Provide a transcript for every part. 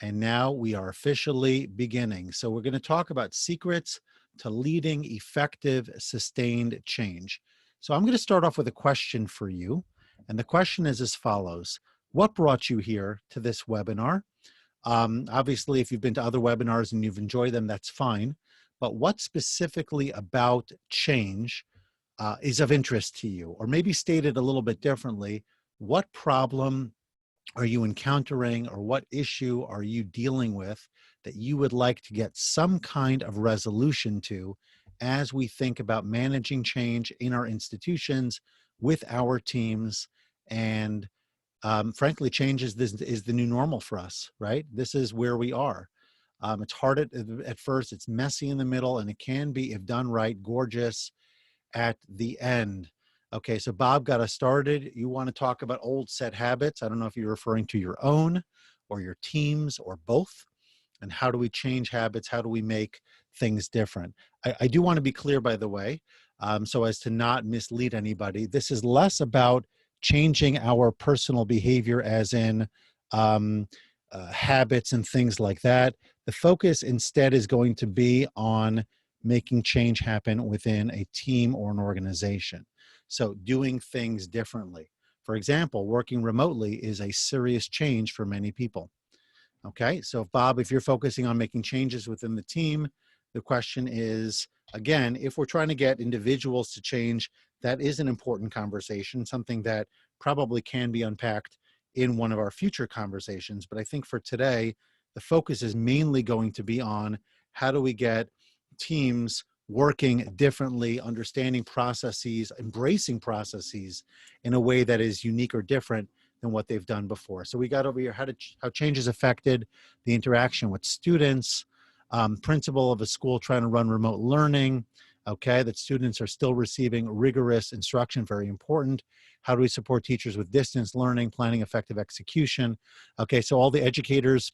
And now we are officially beginning. So we're going to talk about secrets to leading effective, sustained change. So I'm going to start off with a question for you. And the question is as follows. What brought you here to this webinar? Obviously, if you've been to other webinars and you've enjoyed them, that's fine. But what specifically about change is of interest to you? Or maybe stated a little bit differently, what problem are you encountering, or what issue are you dealing with that you would like to get some kind of resolution to as we think about managing change in our institutions with our teams? And frankly, change is the new normal for us, right? This is where we are. It's hard at first, it's messy in the middle, and it can be, if done right, gorgeous at the end. Okay, so Bob got us started. You want to talk about old set habits. I don't know if you're referring to your own or your team's or both. And how do we change habits? How do we make things different? I do want to be clear, by the way, so as to not mislead anybody. This is less about changing our personal behavior, as in habits and things like that. The focus instead is going to be on making change happen within a team or an organization. So doing things differently. For example, working remotely is a serious change for many people. Okay, so Bob, if you're focusing on making changes within the team, the question is, again, if we're trying to get individuals to change, that is an important conversation, something that probably can be unpacked in one of our future conversations. But I think for today, the focus is mainly going to be on how do we get teams working differently, understanding processes, embracing processes in a way that is unique or different than what they've done before. So we got over here how change has affected the interaction with students, principal of a school trying to run remote learning, okay, that students are still receiving rigorous instruction, very important. How do we support teachers with distance learning, planning effective execution? Okay, so all the educators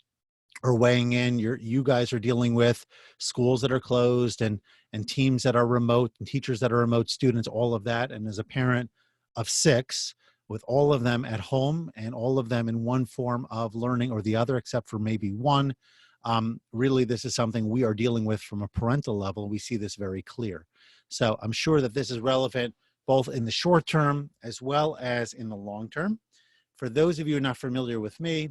are weighing in. You guys are dealing with schools that are closed and teams that are remote and teachers that are remote, students, all of that. And as a parent of 6, with all of them at home and all of them in one form of learning or the other, except for maybe one, really this is something we are dealing with from a parental level. We see this very clear. So I'm sure that this is relevant both in the short term as well as in the long term. For those of you who are not familiar with me,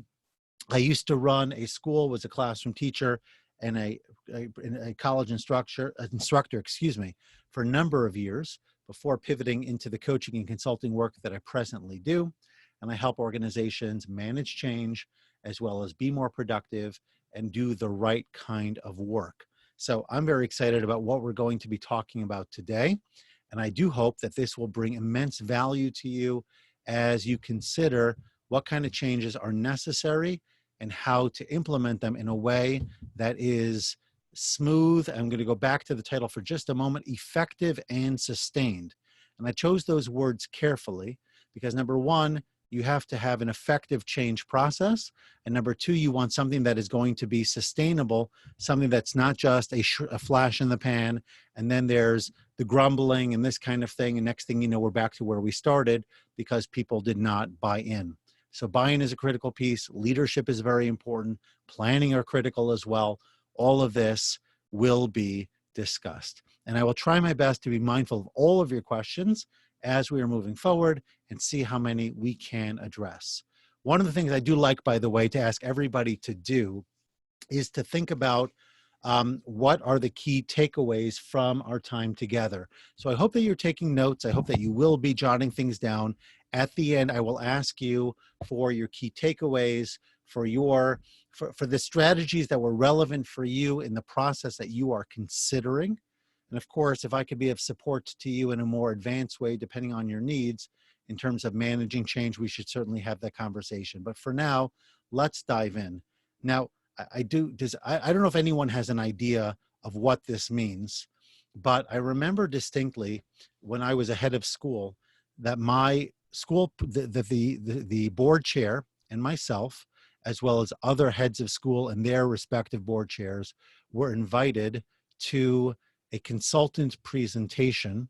I used to run a school, was a classroom teacher and a college instructor, for a number of years before pivoting into the coaching and consulting work that I presently do. And I help organizations manage change as well as be more productive and do the right kind of work. So I'm very excited about what we're going to be talking about today. And I do hope that this will bring immense value to you as you consider what kind of changes are necessary and how to implement them in a way that is smooth. I'm going to go back to the title for just a moment, effective and sustained. And I chose those words carefully because number one, you have to have an effective change process. And number two, you want something that is going to be sustainable, something that's not just a flash in the pan. And then there's the grumbling and this kind of thing. And next thing you know, we're back to where we started because people did not buy in. So buy-in is a critical piece. Leadership is very important. Planning are critical as well. All of this will be discussed. And I will try my best to be mindful of all of your questions as we are moving forward and see how many we can address. One of the things I do like, by the way, to ask everybody to do is to think about what are the key takeaways from our time together. So I hope that you're taking notes. I hope that you will be jotting things down. At the end, I will ask you for your key takeaways, for the strategies that were relevant for you in the process that you are considering. And of course, if I could be of support to you in a more advanced way, depending on your needs in terms of managing change, we should certainly have that conversation. But for now, let's dive in. Now, I don't know if anyone has an idea of what this means, but I remember distinctly when I was a head of school that my school, the board chair and myself, as well as other heads of school and their respective board chairs, were invited to a consultant presentation.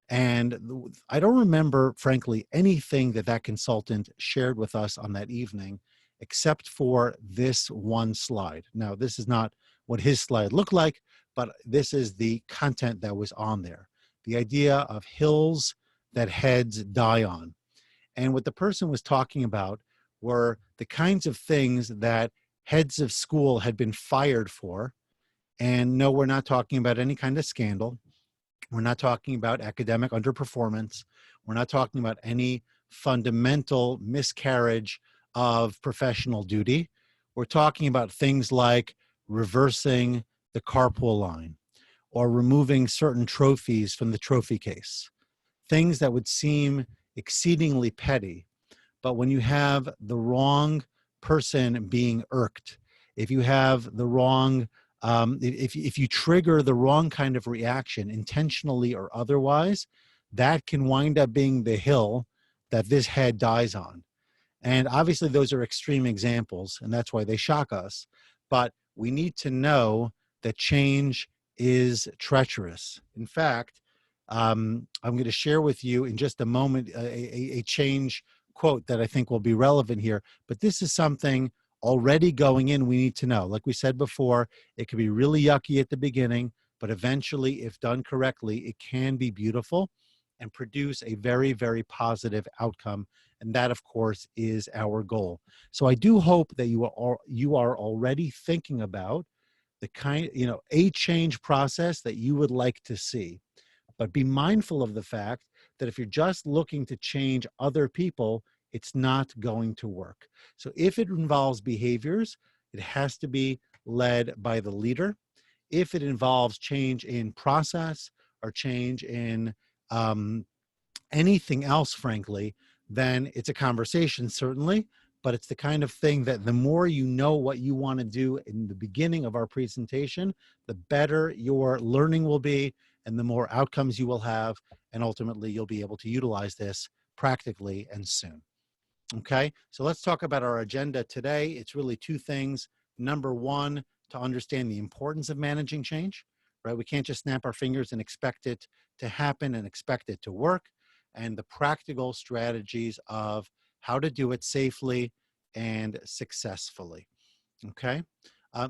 And I don't remember, frankly, anything that consultant shared with us on that evening, except for this one slide. Now, this is not what his slide looked like, but this is the content that was on there. The idea of hills that heads die on. And what the person was talking about were the kinds of things that heads of school had been fired for. And no, we're not talking about any kind of scandal. We're not talking about academic underperformance. We're not talking about any fundamental miscarriage of professional duty. We're talking about things like reversing the carpool line or removing certain trophies from the trophy case, things that would seem exceedingly petty. But when you have the wrong person being irked, if you have the wrong, if you trigger the wrong kind of reaction, intentionally or otherwise, that can wind up being the hill that this head dies on. And obviously, those are extreme examples, and that's why they shock us. But we need to know that change is treacherous. In fact, I'm going to share with you in just a moment a change quote that I think will be relevant here. But this is something already going in we need to know. Like we said before, it can be really yucky at the beginning, but eventually, if done correctly, it can be beautiful and produce a very, very positive outcome. And that, of course, is our goal. So I do hope that you are already thinking about the kind, a change process that you would like to see. But be mindful of the fact that if you're just looking to change other people, it's not going to work. So if it involves behaviors, it has to be led by the leader. If it involves change in process or change in anything else, frankly, then it's a conversation, certainly, but it's the kind of thing that the more you know what you want to do in the beginning of our presentation, the better your learning will be and the more outcomes you will have. And ultimately, you'll be able to utilize this practically and soon. Okay, so let's talk about our agenda today. It's really two things. Number one, to understand the importance of managing change, right? We can't just snap our fingers and expect it to happen and expect it to work. And the practical strategies of how to do it safely and successfully. Okay,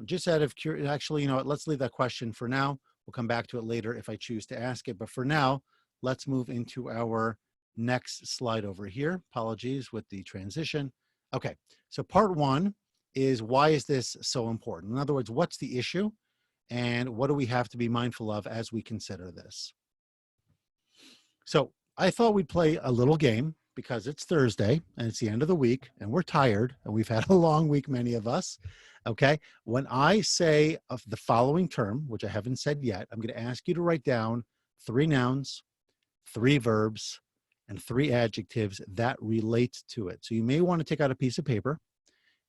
just out of curiosity, actually, you know what, let's leave that question for now. We'll come back to it later if I choose to ask it. But for now, let's move into our next slide over here. Apologies with the transition. Okay, so part one is, why is this so important? In other words, what's the issue and what do we have to be mindful of as we consider this? So I thought we'd play a little game because it's Thursday and it's the end of the week and we're tired and we've had a long week, many of us. Okay, when I say of the following term, which I haven't said yet, I'm going to ask you to write down 3 nouns, 3 verbs, and 3 adjectives that relate to it. So you may want to take out a piece of paper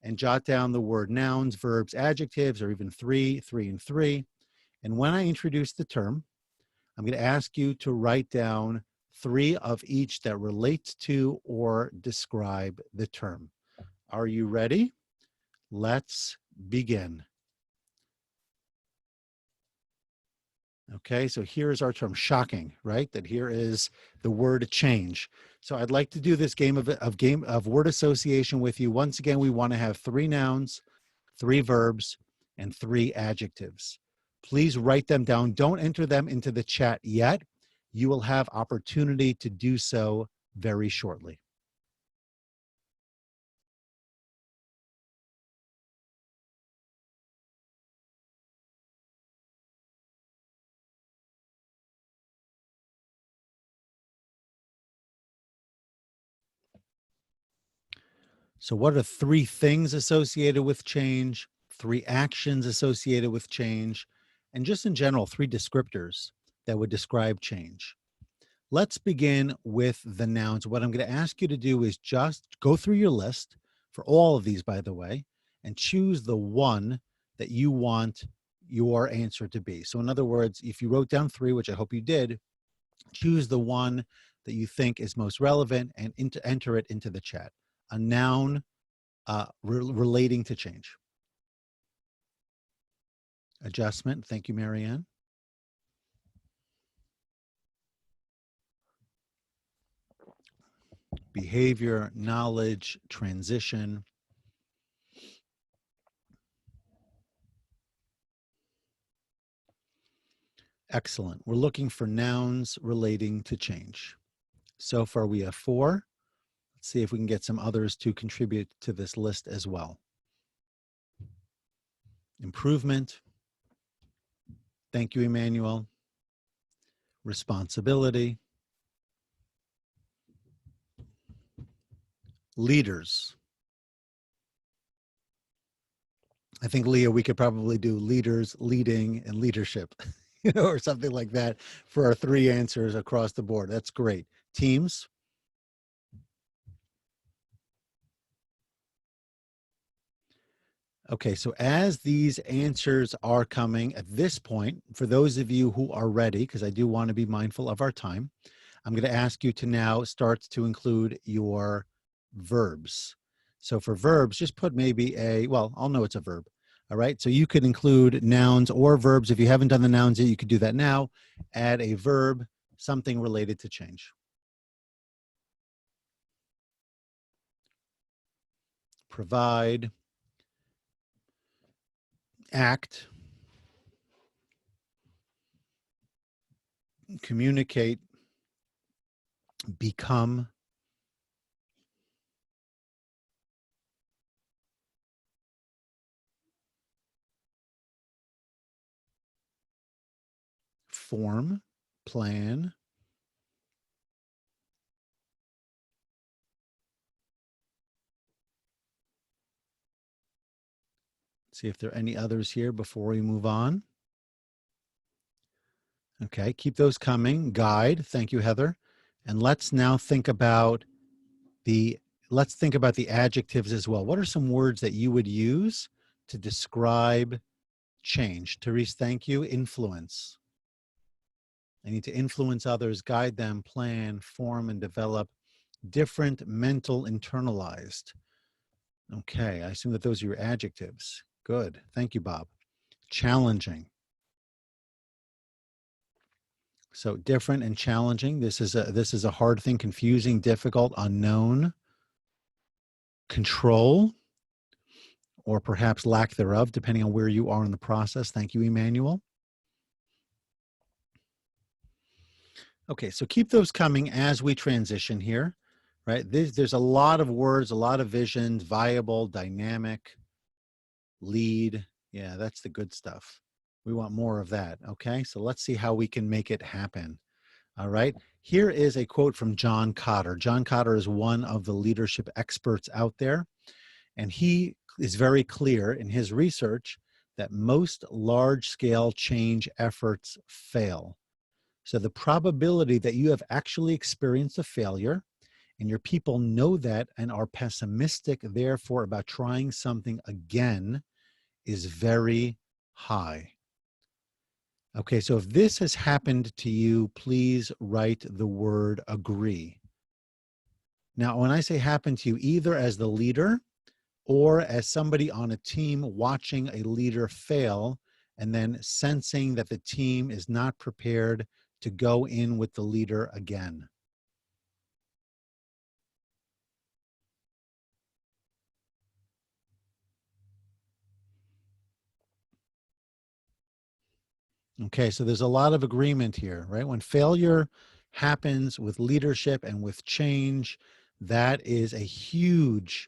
and jot down the word nouns, verbs, adjectives, or even 3, 3, and 3. And when I introduce the term, I'm going to ask you to write down 3 of each that relate to or describe the term. Are you ready? Let's begin. Okay, so here's our term. Shocking, right? That here is the word change. So I'd like to do this game of word association with you. Once again, we want to have 3 nouns, 3 verbs, and 3 adjectives. Please write them down. Don't enter them into the chat yet. You will have opportunity to do so very shortly. So what are 3 things associated with change, 3 actions associated with change, and just in general, 3 descriptors that would describe change? Let's begin with the nouns. What I'm going to ask you to do is just go through your list for all of these, by the way, and choose the one that you want your answer to be. So in other words, if you wrote down 3, which I hope you did, choose the one that you think is most relevant and enter it into the chat. A noun relating to change. Adjustment. Thank you, Marianne. Behavior, knowledge, transition, Excellent. We're looking for nouns relating to change. So far we have 4. Let's see if we can get some others to contribute to this list as well. Improvement. Thank you, Emmanuel. Responsibility. Leaders. I think, Leah, we could probably do leaders, leading, and leadership, or something like that for our 3 answers across the board. That's great. Teams. Okay, so as these answers are coming at this point, for those of you who are ready, because I do want to be mindful of our time, I'm going to ask you to now start to include your verbs. So for verbs, just put maybe well, I'll know it's a verb. All right, so you could include nouns or verbs. If you haven't done the nouns yet, you could do that now. Add a verb, something related to change. Provide, act, communicate, become, form, plan, see if there are any others here before we move on. Okay, keep those coming. Guide, thank you, Heather. And let's now think about the adjectives as well. What are some words that you would use to describe change? Therese, thank you. Influence. I need to influence others, guide them, plan, form, and develop. Different, mental, internalized. Okay, I assume that those are your adjectives. Good. Thank you, Bob. Challenging. So different and challenging. This is a hard thing, confusing, difficult, unknown. Control, or perhaps lack thereof, depending on where you are in the process. Thank you, Emmanuel. Okay, so keep those coming as we transition here, right? There's a lot of words, a lot of visions: viable, dynamic, lead. Yeah, that's the good stuff. We want more of that, okay? So let's see how we can make it happen. All right, here is a quote from John Kotter. John Kotter is one of the leadership experts out there, and he is very clear in his research that most large-scale change efforts fail. So the probability that you have actually experienced a failure and your people know that and are pessimistic, therefore, about trying something again is very high. Okay, so if this has happened to you, please write the word agree. Now, when I say happen to you, either as the leader or as somebody on a team watching a leader fail and then sensing that the team is not prepared to go in with the leader again. Okay, so there's a lot of agreement here, right? When failure happens with leadership and with change, that is a huge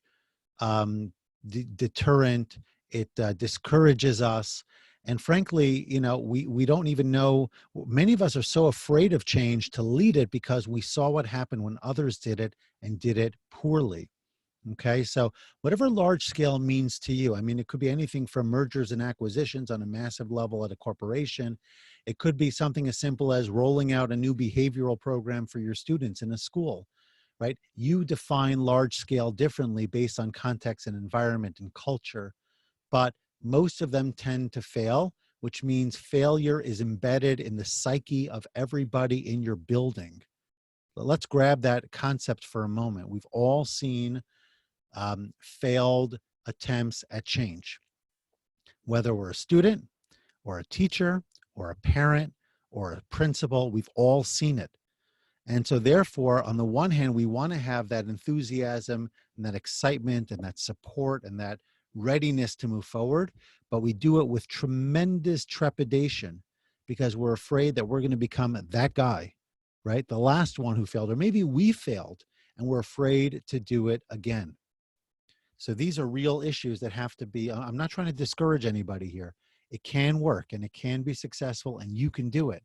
deterrent. It discourages us. And frankly, we don't even know, many of us are so afraid of change to lead it because we saw what happened when others did it and did it poorly. Okay, so whatever large scale means to you, I mean, it could be anything from mergers and acquisitions on a massive level at a corporation. It could be something as simple as rolling out a new behavioral program for your students in a school, right? You define large scale differently based on context and environment and culture, but most of them tend to fail, which means failure is embedded in the psyche of everybody in your building. But let's grab that concept for a moment. We've all seen failed attempts at change, whether we're a student or a teacher or a parent or a principal. We've all seen it. And so therefore, on the one hand, we want to have that enthusiasm and that excitement and that support and that readiness to move forward, but we do it with tremendous trepidation because we're afraid that we're going to become that guy, right? The last one who failed, or maybe we failed and we're afraid to do it again. So these are real issues that have to be, I'm not trying to discourage anybody here. It can work and it can be successful and you can do it,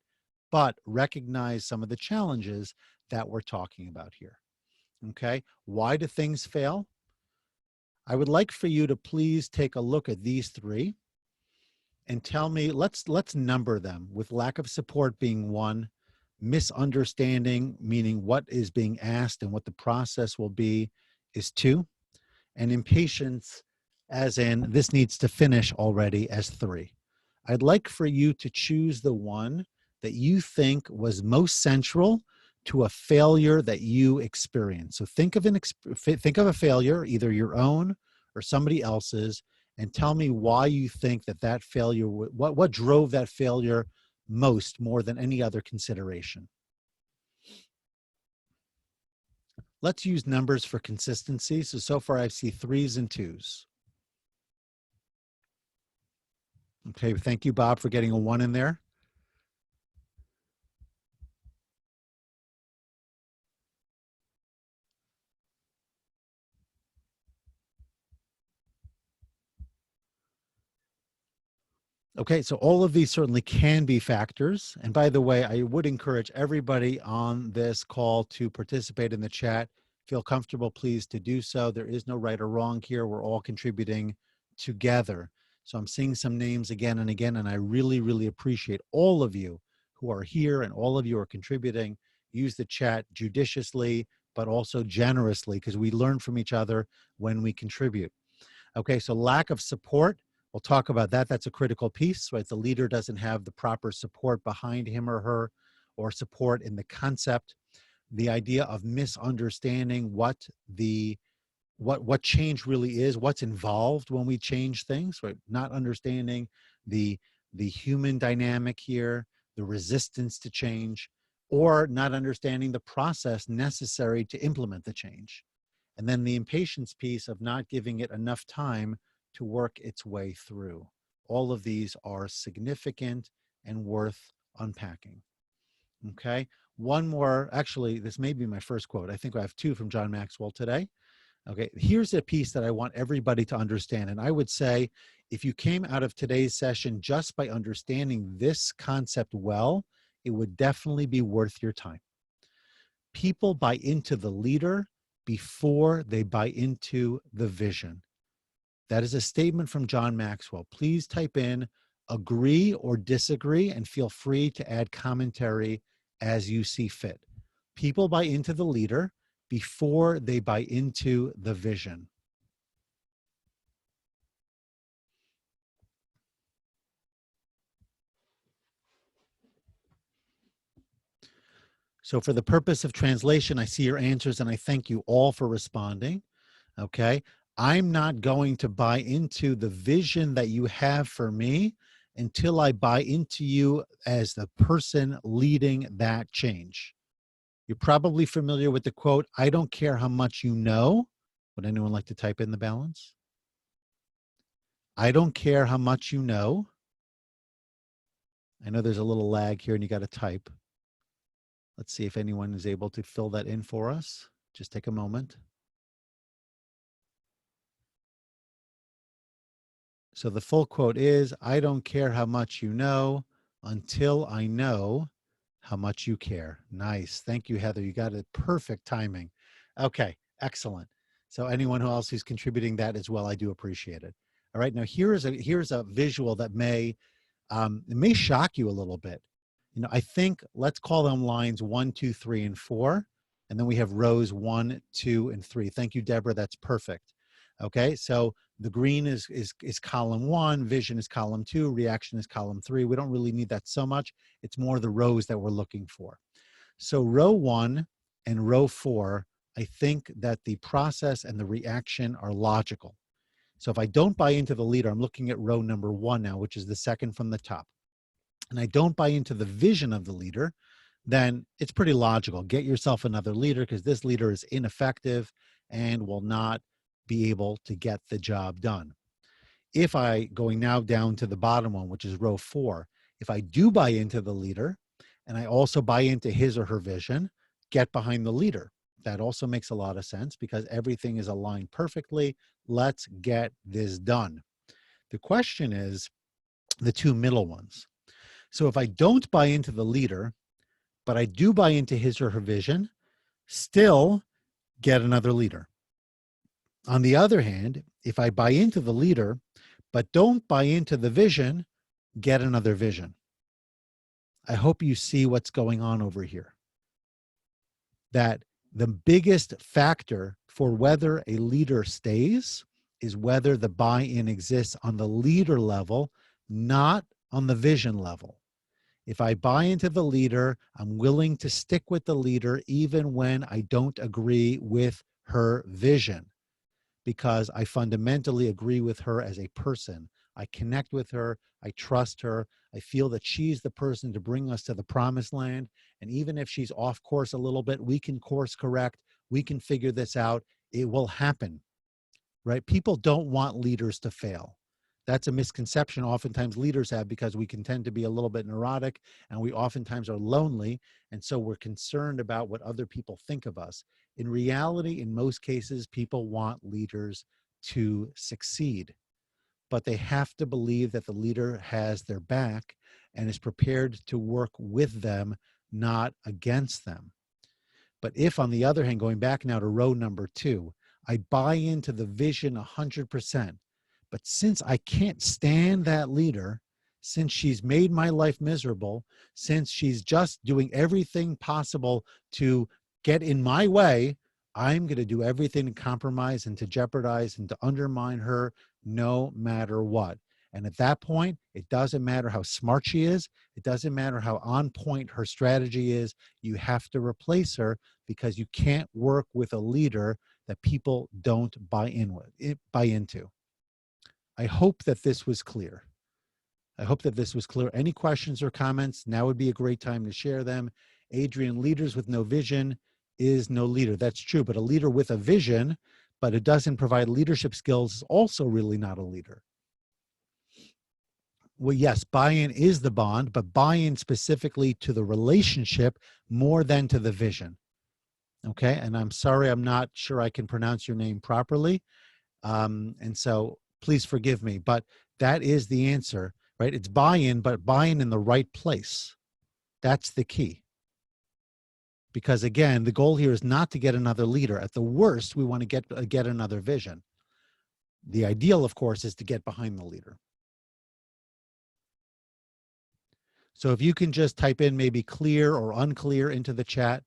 but recognize some of the challenges that we're talking about here. Okay. Why do things fail? I would like for you to please take a look at these three and tell me, let's number them, with lack of support being one, misunderstanding, meaning what is being asked and what the process will be, is two, and impatience, as in this needs to finish already, as three. I'd like for you to choose the one that you think was most central to a failure that you experienced. So think of a failure, either your own or somebody else's, and tell me why you think that failure, what drove that failure most, more than any other consideration. Let's use numbers for consistency. So far I see threes and twos. Okay, thank you, Bob, for getting a one in there. Okay, so all of these certainly can be factors. And by the way, I would encourage everybody on this call to participate in the chat. Feel comfortable, please, to do so. There is no right or wrong here. We're all contributing together. So I'm seeing some names again and again, and I really, really appreciate all of you who are here and all of you are contributing. Use the chat judiciously, but also generously, because we learn from each other when we contribute. Okay, so lack of support. We'll talk about that. That's a critical piece, right? The leader doesn't have the proper support behind him or her, or support in the concept. The idea of misunderstanding what change really is, what's involved when we change things, right? Not understanding the human dynamic here, the resistance to change, or not understanding the process necessary to implement the change. And then the impatience piece of not giving it enough time to work its way through. All of these are significant and worth unpacking. Okay. One more, actually, this may be my first quote. I think I have two from John Maxwell today. Okay. Here's a piece that I want everybody to understand. And I would say, if you came out of today's session just by understanding this concept well, it would definitely be worth your time. People buy into the leader before they buy into the vision. That is a statement from John Maxwell. Please type in agree or disagree and feel free to add commentary as you see fit. People buy into the leader before they buy into the vision. So for the purpose of translation, I see your answers and I thank you all for responding. Okay. I'm not going to buy into the vision that you have for me until I buy into you as the person leading that change. You're probably familiar with the quote, I don't care how much you know. Would anyone like to type in the balance? I don't care how much you know. I know there's a little lag here and you got to type. Let's see if anyone is able to fill that in for us. Just take a moment. So the full quote is, I don't care how much you know until I know how much you care. Nice. Thank you, Heather. You got it. Perfect timing. Okay, excellent. So anyone else who's contributing that as well, I do appreciate it. All right, now here's a visual that it may shock you a little bit. You know, I think let's call them lines 1, 2, 3, and 4. And then we have rows 1, 2, and 3. Thank you, Deborah. That's perfect. Okay, so the green is column 1, vision is column 2, reaction is column 3. We don't really need that so much. It's more the rows that we're looking for. So row 1 and row 4, I think that the process and the reaction are logical. So if I don't buy into the leader, I'm looking at row number 1 now, which is the second from the top, and I don't buy into the vision of the leader, then it's pretty logical. Get yourself another leader, because this leader is ineffective and will not be able to get the job done. If going now down to the bottom one, which is row 4, If I do buy into the leader and I also buy into his or her vision, get behind the leader. That also makes a lot of sense because everything is aligned perfectly. Let's get this done. The question is the two middle ones. So if I don't buy into the leader, but I do buy into his or her vision, still get another leader. On the other hand, if I buy into the leader, but don't buy into the vision, get another vision. I hope you see what's going on over here. That the biggest factor for whether a leader stays is whether the buy-in exists on the leader level, not on the vision level. If I buy into the leader, I'm willing to stick with the leader even when I don't agree with her vision, because I fundamentally agree with her as a person. I connect with her. I trust her. I feel that she's the person to bring us to the promised land. And even if she's off course a little bit, we can course correct. We can figure this out. It will happen, right? People don't want leaders to fail. That's a misconception oftentimes leaders have, because we can tend to be a little bit neurotic and we oftentimes are lonely. And so we're concerned about what other people think of us. In reality, in most cases, people want leaders to succeed, but they have to believe that the leader has their back and is prepared to work with them, not against them. But if, on the other hand, going back now to row number 2, I buy into the vision 100%, but since I can't stand that leader, since she's made my life miserable, since she's just doing everything possible to get in my way, I'm going to do everything to compromise and to jeopardize and to undermine her no matter what. And at that point, it doesn't matter how smart she is. It doesn't matter how on point her strategy is. You have to replace her, because you can't work with a leader that people don't buy into. I hope that this was clear. I hope that this was clear. Any questions or comments? Now would be a great time to share them. Adrian, leaders with no vision is no leader. That's true, but a leader with a vision, but it doesn't provide leadership skills, is also really not a leader. Well, yes, buy-in is the bond, but buy-in specifically to the relationship more than to the vision. Okay, and I'm sorry, I'm not sure I can pronounce your name properly. And so please forgive me, but that is the answer, right? It's buy-in, but buy-in in the right place. That's the key. Because again, the goal here is not to get another leader. At the worst, we want to get another vision. The ideal, of course, is to get behind the leader. So if you can just type in maybe clear or unclear into the chat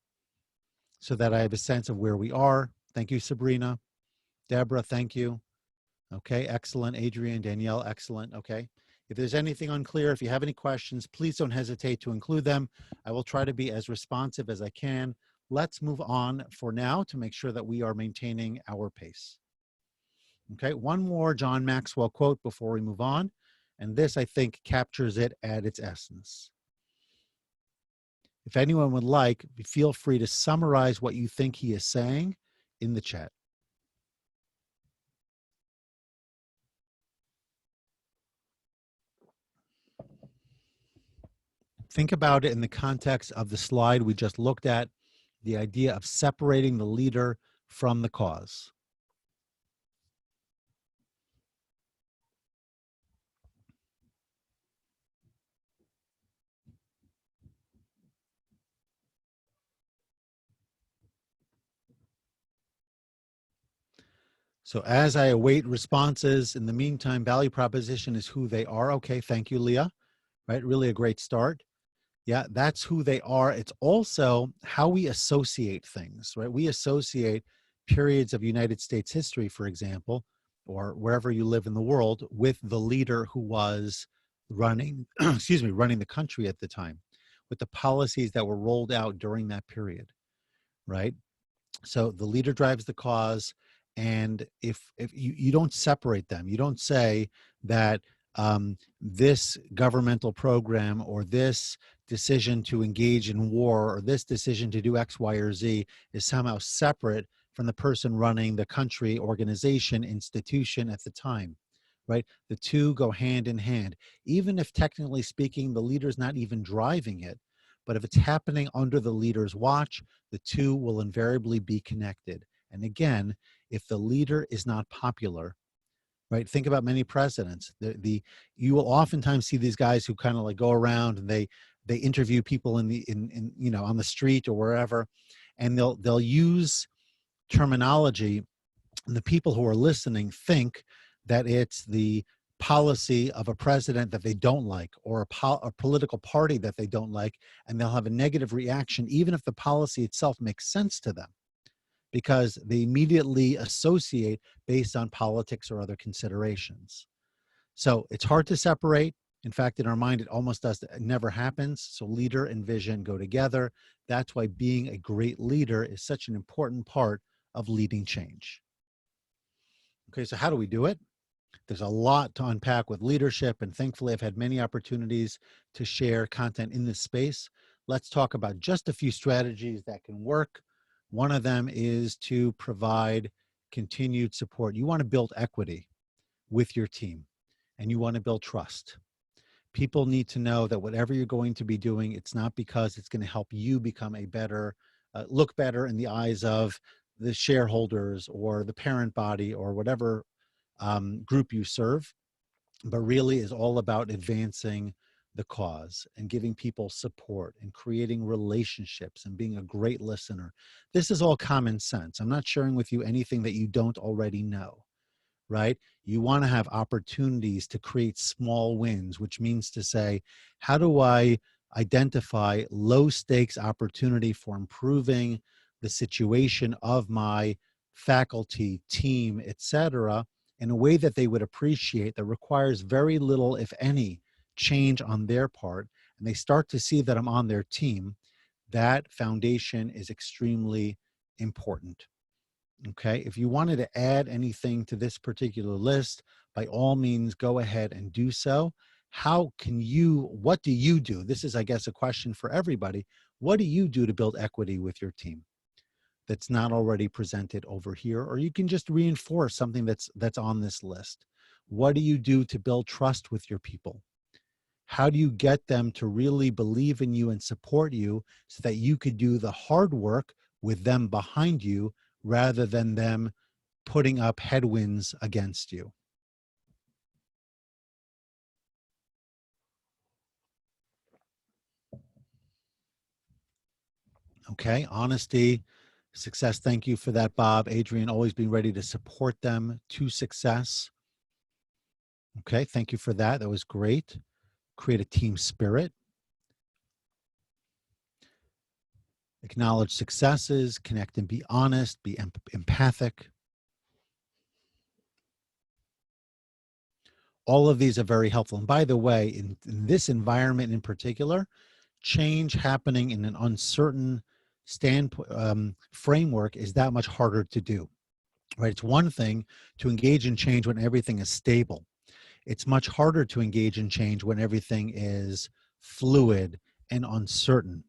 so that I have a sense of where we are. Thank you, Sabrina. Deborah, thank you. Okay, excellent. Adrian, Danielle, excellent. Okay. If there's anything unclear, if you have any questions, please don't hesitate to include them. I will try to be as responsive as I can. Let's move on for now to make sure that we are maintaining our pace. Okay, one more John Maxwell quote before we move on. And this, I think, captures it at its essence. If anyone would like, feel free to summarize what you think he is saying in the chat. Think about it in the context of the slide we just looked at, the idea of separating the leader from the cause. So as I await responses, in the meantime, value proposition is who they are. Okay, thank you, Leah. Right, really a great start. Yeah, that's who they are. It's also how we associate things, right? We associate periods of United States history, for example, or wherever you live in the world, with the leader who was running, excuse me, running the country at the time, with the policies that were rolled out during that period, right? So the leader drives the cause, and if you don't separate them, you don't say that this governmental program or this decision to engage in war or this decision to do X, Y, or Z is somehow separate from the person running the country, organization, institution at the time, right? The two go hand in hand. Even if technically speaking, the leader's not even driving it, but if it's happening under the leader's watch, the two will invariably be connected. And again, if the leader is not popular, right? Think about many presidents. You will oftentimes see these guys who kind of like go around and they interview people in on the street or wherever, and they'll use terminology, and the people who are listening think that it's the policy of a president that they don't like, or a political party that they don't like, and they'll have a negative reaction even if the policy itself makes sense to them, because they immediately associate based on politics or other considerations. So it's hard to separate. In fact, in our mind, it almost does, it never happens. So leader and vision go together. That's why being a great leader is such an important part of leading change. Okay, so how do we do it? There's a lot to unpack with leadership, and thankfully I've had many opportunities to share content in this space. Let's talk about just a few strategies that can work. One of them is to provide continued support. You want to build equity with your team, and you want to build trust. People need to know that whatever you're going to be doing, it's not because it's going to help you become a better, look better in the eyes of the shareholders or the parent body or whatever group you serve, but really is all about advancing the cause and giving people support and creating relationships and being a great listener. This is all common sense. I'm not sharing with you anything that you don't already know, right? You want to have opportunities to create small wins, which means to say, how do I identify low stakes opportunity for improving the situation of my faculty, team, etc., in a way that they would appreciate, that requires very little, if any, change on their part, and they start to see that I'm on their team. That foundation is extremely important. Okay, if you wanted to add anything to this particular list, by all means, go ahead and do so. What do you do? This is, I guess, a question for everybody. What do you do to build equity with your team that's not already presented over here? Or you can just reinforce something that's on this list. What do you do to build trust with your people? How do you get them to really believe in you and support you so that you could do the hard work with them behind you rather than them putting up headwinds against you? Okay, honesty, success. Thank you for that, Bob. Adrian, always being ready to support them to success. Okay, thank you for that. That was great. Create a team spirit. Acknowledge successes, connect and be honest, be empathic. All of these are very helpful. And by the way, in this environment in particular, change happening in an uncertain framework is that much harder to do, right? It's one thing to engage in change when everything is stable. It's much harder to engage in change when everything is fluid and uncertain.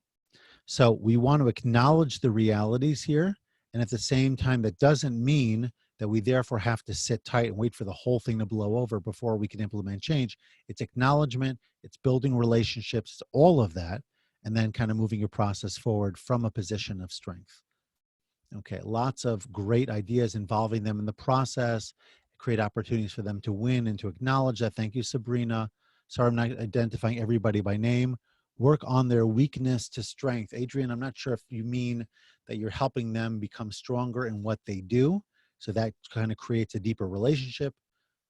So we want to acknowledge the realities here. And at the same time, that doesn't mean that we therefore have to sit tight and wait for the whole thing to blow over before we can implement change. It's acknowledgement, it's building relationships, it's all of that, and then kind of moving your process forward from a position of strength. Okay, lots of great ideas involving them in the process, create opportunities for them to win and to acknowledge that. Thank you, Sabrina. Sorry, I'm not identifying everybody by name. Work on their weakness to strength. Adrian, I'm not sure if you mean that you're helping them become stronger in what they do. So that kind of creates a deeper relationship.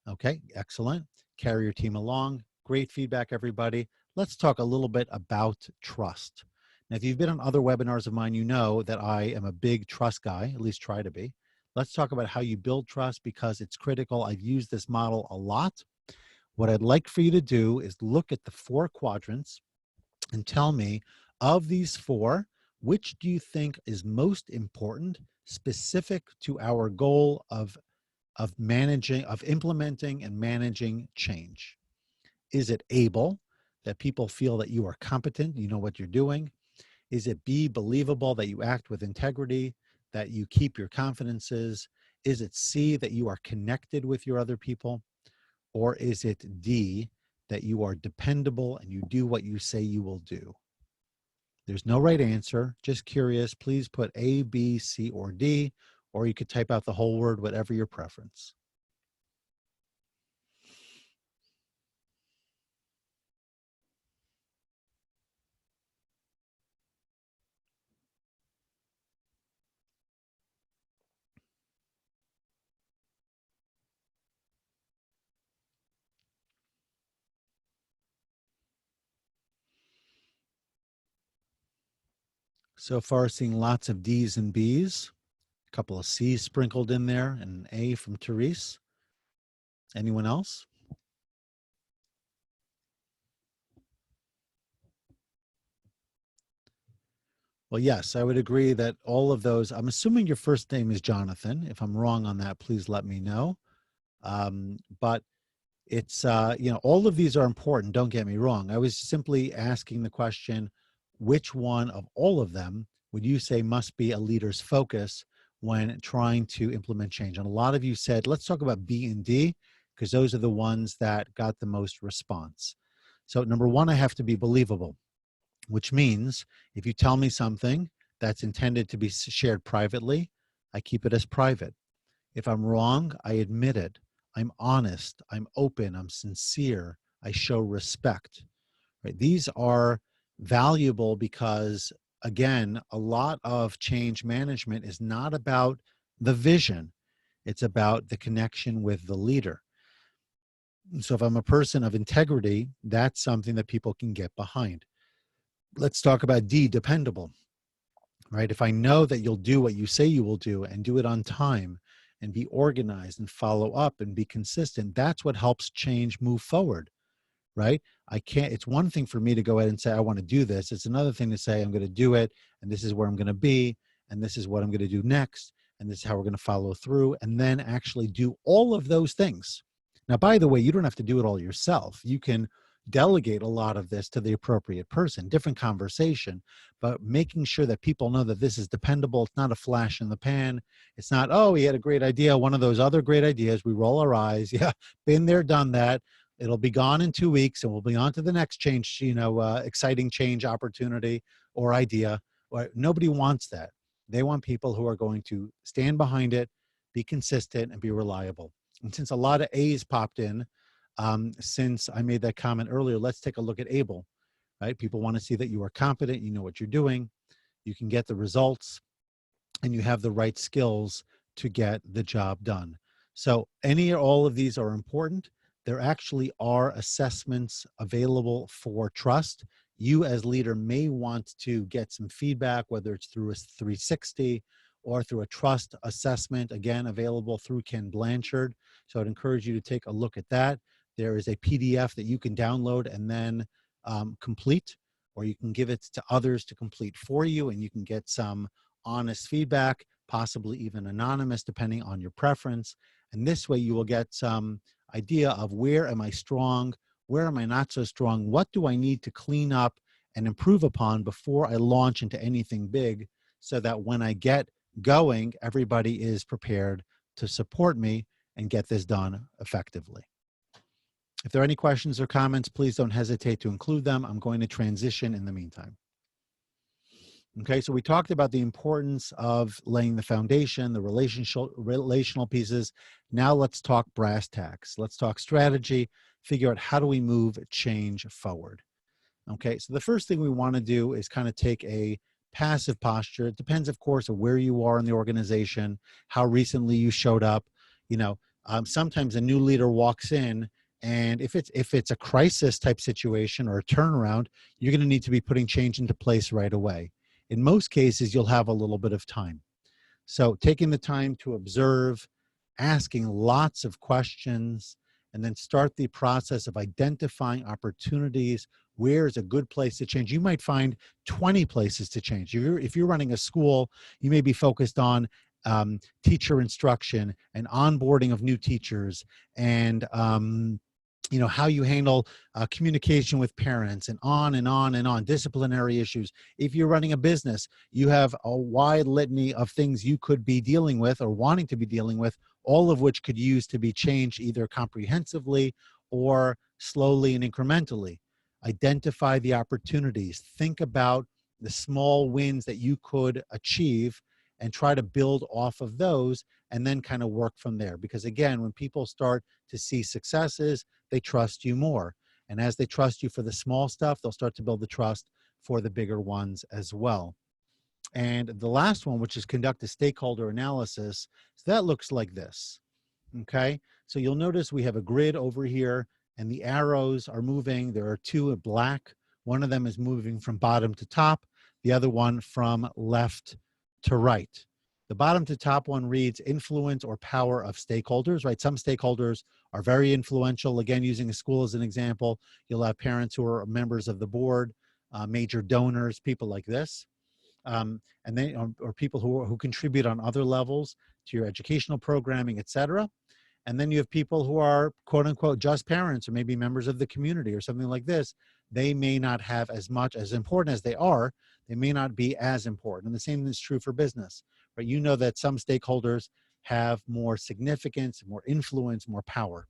Okay, excellent. Carry your team along. Great feedback, everybody. Let's talk a little bit about trust. Now, if you've been on other webinars of mine, you know that I am a big trust guy, at least try to be. Let's talk about how you build trust because it's critical. I've used this model a lot. What I'd like for you to do is look at the 4 quadrants and tell me, of these 4, which do you think is most important, specific to our goal of implementing and managing change? Is it able, that people feel that you are competent, you know what you're doing? Is it B, believable, that you act with integrity, that you keep your confidences? Is it C, that you are connected with your other people? Or is it D, that you are dependable and you do what you say you will do? There's no right answer. Just curious. Please put A, B, C, or D, or you could type out the whole word, whatever your preference. So far, seeing lots of D's and B's, a couple of C's sprinkled in there, and an A from Therese. Anyone else? Well, yes, I would agree that all of those, I'm assuming your first name is Jonathan. If I'm wrong on that, please let me know. But it's, all of these are important. Don't get me wrong. I was simply asking the question, which one of all of them would you say must be a leader's focus when trying to implement change? And a lot of you said, let's talk about B and D, because those are the ones that got the most response. So number one, I have to be believable, which means if you tell me something that's intended to be shared privately, I keep it as private. If I'm wrong, I admit it. I'm honest, I'm open, I'm sincere, I show respect. Right? These are valuable because, again, a lot of change management is not about the vision, it's about the connection with the leader. So if I'm a person of integrity, that's something that people can get behind. Let's talk about D, dependable. Right? If I know that you'll do what you say you will do and do it on time and be organized and follow up and be consistent, that's what helps change move forward, right? I can't, it's one thing for me to go ahead and say, I want to do this. It's another thing to say, I'm going to do it, and this is where I'm going to be, and this is what I'm going to do next, and this is how we're going to follow through, and then actually do all of those things. Now, by the way, you don't have to do it all yourself. You can delegate a lot of this to the appropriate person, different conversation, but making sure that people know that this is dependable. It's not a flash in the pan. It's not, oh, he had a great idea, one of those other great ideas. We roll our eyes. Yeah, been there, done that. It'll be gone in 2 weeks, and we'll be on to the next change, exciting change opportunity or idea. Nobody wants that. They want people who are going to stand behind it, be consistent, and be reliable. And since a lot of A's popped in, since I made that comment earlier, let's take a look at able, right? People want to see that you are competent, you know what you're doing, you can get the results, and you have the right skills to get the job done. So any or all of these are important. There actually are assessments available for trust. You as leader may want to get some feedback, whether it's through a 360 or through a trust assessment, again, available through Ken Blanchard. So I'd encourage you to take a look at that. There is a PDF that you can download and then complete, or you can give it to others to complete for you, and you can get some honest feedback, possibly even anonymous, depending on your preference. And this way you will get some idea of where am I strong, where am I not so strong, what do I need to clean up and improve upon before I launch into anything big, so that when I get going, everybody is prepared to support me and get this done effectively. If there are any questions or comments, please don't hesitate to include them. I'm going to transition in the meantime. Okay, so we talked about the importance of laying the foundation, the relational pieces. Now let's talk brass tacks. Let's talk strategy, figure out how do we move change forward. Okay, so the first thing we want to do is kind of take a passive posture. It depends, of course, on where you are in the organization, how recently you showed up. Sometimes a new leader walks in, and if it's a crisis type situation or a turnaround, you're going to need to be putting change into place right away. In most cases, you'll have a little bit of time. So taking the time to observe, asking lots of questions, and then start the process of identifying opportunities. Where is a good place to change? You might find 20 places to change. If you're running a school, you may be focused on teacher instruction and onboarding of new teachers, and how you handle communication with parents, and on and on and on, disciplinary issues. If you're running a business, you have a wide litany of things you could be dealing with or wanting to be dealing with, all of which could use to be changed either comprehensively or slowly and incrementally. Identify the opportunities. Think about the small wins that you could achieve and try to build off of those and then kind of work from there. Because again, when people start to see successes, they trust you more. And as they trust you for the small stuff, they'll start to build the trust for the bigger ones as well. And the last one, which is conduct a stakeholder analysis, so that looks like this. Okay, so you'll notice we have a grid over here and the arrows are moving. There are two in black. One of them is moving from bottom to top, the other one from left to right. The bottom to top one reads influence or power of stakeholders, right? Some stakeholders are very influential. Again, using a school as an example, you'll have parents who are members of the board, major donors, people like this. And they or people who contribute on other levels to your educational programming, et cetera. And then you have people who are quote unquote just parents or maybe members of the community or something like this. They may not have as much, as important as they are, they may not be as important. And the same is true for business, right? You know that some stakeholders have more significance, more influence, more power.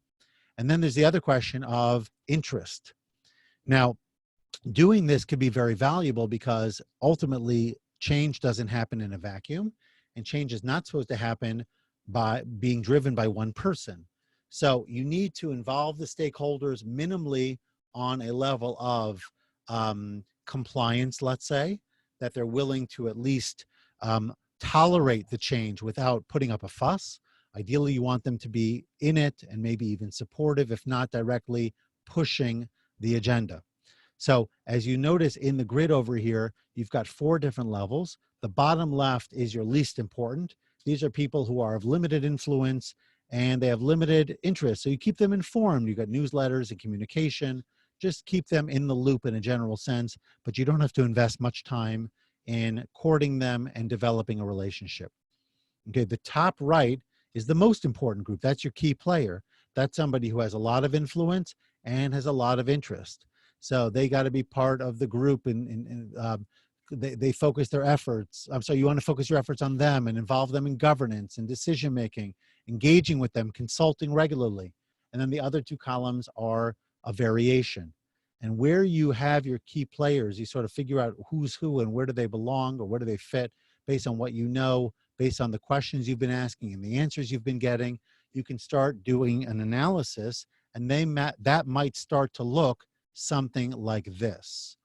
And then there's the other question of interest. Now, doing this could be very valuable because ultimately change doesn't happen in a vacuum, and change is not supposed to happen by being driven by one person. So you need to involve the stakeholders minimally on a level of compliance, let's say, that they're willing to at least tolerate the change without putting up a fuss. Ideally, you want them to be in it and maybe even supportive, if not directly pushing the agenda. So as you notice in the grid over here, you've got 4 different levels. The bottom left is your least important. These are people who are of limited influence and they have limited interest. So you keep them informed. You've got newsletters and communication. Just keep them in the loop in a general sense, but you don't have to invest much time in courting them and developing a relationship. Okay, the top right is the most important group. That's your key player. That's somebody who has a lot of influence and has a lot of interest. So they got to be part of the group, and they focus their efforts. So you want to focus your efforts on them and involve them in governance and decision making, engaging with them, consulting regularly. And then the other 2 columns are a variation. And where you have your key players, you sort of figure out who's who and where do they belong or where do they fit based on what you know, based on the questions you've been asking and the answers you've been getting. You can start doing an analysis, and that might start to look something like this.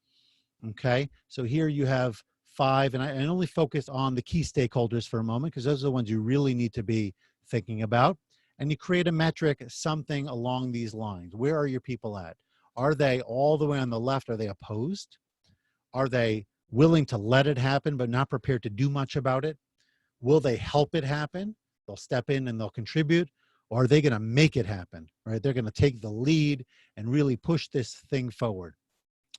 Okay, so here you have 5, and I only focus on the key stakeholders for a moment because those are the ones you really need to be thinking about. And you create a metric, something along these lines. Where are your people at? Are they all the way on the left? Are they opposed? Are they willing to let it happen but not prepared to do much about it? Will they help it happen? They'll step in and they'll contribute. Or are they going to make it happen, right? They're going to take the lead and really push this thing forward.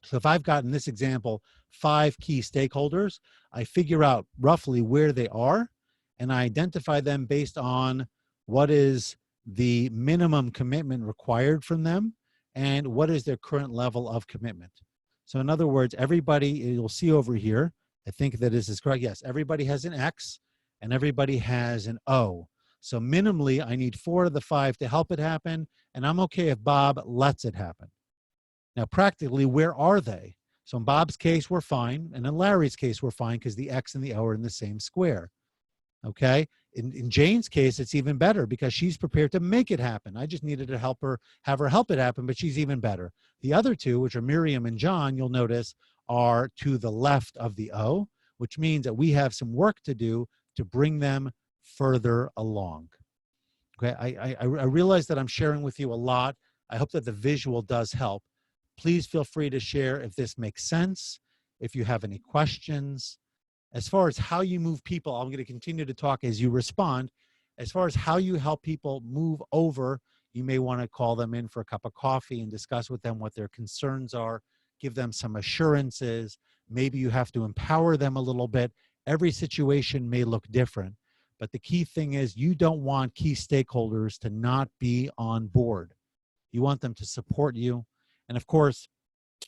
So if I've got, in this example, 5 key stakeholders, I figure out roughly where they are, and I identify them based on what is the minimum commitment required from them and what is their current level of commitment. So in other words, everybody, you'll see over here, I think that this is correct. Yes, everybody has an X and everybody has an O. So minimally, I need 4 of the 5 to help it happen, and I'm okay if Bob lets it happen. Now, practically, where are they? So in Bob's case, we're fine, and in Larry's case, we're fine because the X and the O are in the same square. Okay? In Jane's case, it's even better because she's prepared to make it happen. I just needed to have her help it happen, but she's even better. The other 2, which are Miriam and John, you'll notice, are to the left of the O, which means that we have some work to do to bring them further along. Okay, I realize that I'm sharing with you a lot. I hope that the visual does help. Please feel free to share if this makes sense, if you have any questions. As far as how you move people, I'm going to continue to talk as you respond. As far as how you help people move over, you may want to call them in for a cup of coffee and discuss with them what their concerns are, give them some assurances. Maybe you have to empower them a little bit. Every situation may look different, but the key thing is you don't want key stakeholders to not be on board. You want them to support you. And of course,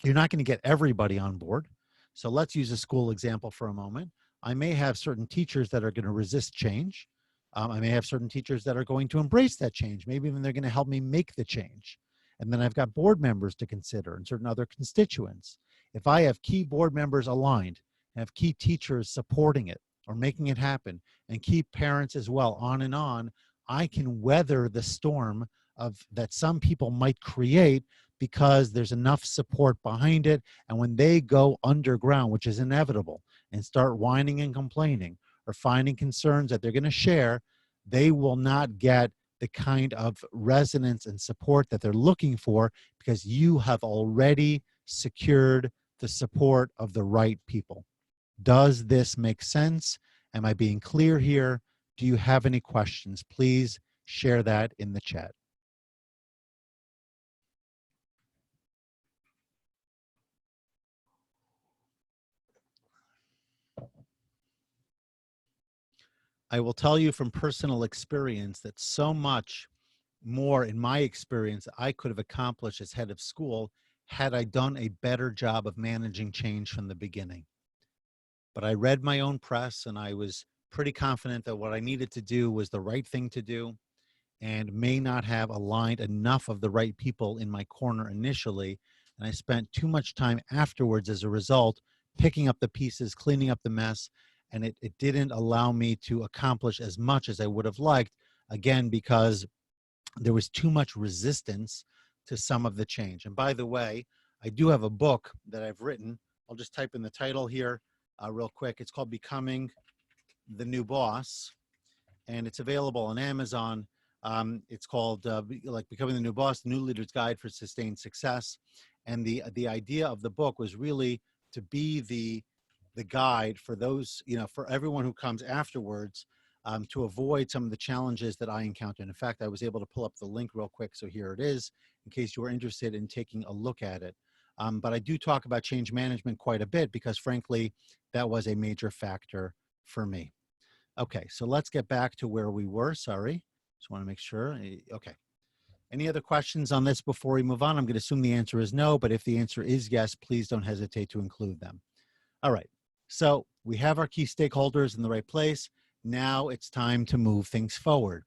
you're not going to get everybody on board. So let's use a school example for a moment. I may have certain teachers that are going to resist change. I may have certain teachers that are going to embrace that change. Maybe even they're going to help me make the change. And then I've got board members to consider and certain other constituents. If I have key board members aligned, have key teachers supporting it or making it happen, and key parents as well, on, I can weather the storm of that some people might create because there's enough support behind it. And when they go underground, which is inevitable, and start whining and complaining or finding concerns that they're going to share, they will not get the kind of resonance and support that they're looking for, because you have already secured the support of the right people. Does this make sense? Am I being clear here? Do you have any questions? Please share that in the chat. I will tell you from personal experience that so much more, in my experience, I could have accomplished as head of school had I done a better job of managing change from the beginning. But I read my own press, and I was pretty confident that what I needed to do was the right thing to do, and may not have aligned enough of the right people in my corner initially. And I spent too much time afterwards as a result, picking up the pieces, cleaning up the mess, and it didn't allow me to accomplish as much as I would have liked, again, because there was too much resistance to some of the change. And by the way, I do have a book that I've written. I'll just type in the title here real quick. It's called Becoming the New Boss, and it's available on Amazon. It's called Becoming the New Boss, The New Leader's Guide for Sustained Success. And the idea of the book was really to be the guide for those, for everyone who comes afterwards, to avoid some of the challenges that I encountered. In fact, I was able to pull up the link real quick. So here it is, in case you were interested in taking a look at it. But I do talk about change management quite a bit because, frankly, that was a major factor for me. Okay, so let's get back to where we were. Sorry, just want to make sure. Okay. Any other questions on this before we move on? I'm going to assume the answer is no, but if the answer is yes, please don't hesitate to include them. All right, so we have our key stakeholders in the right place. Now it's time to move things forward.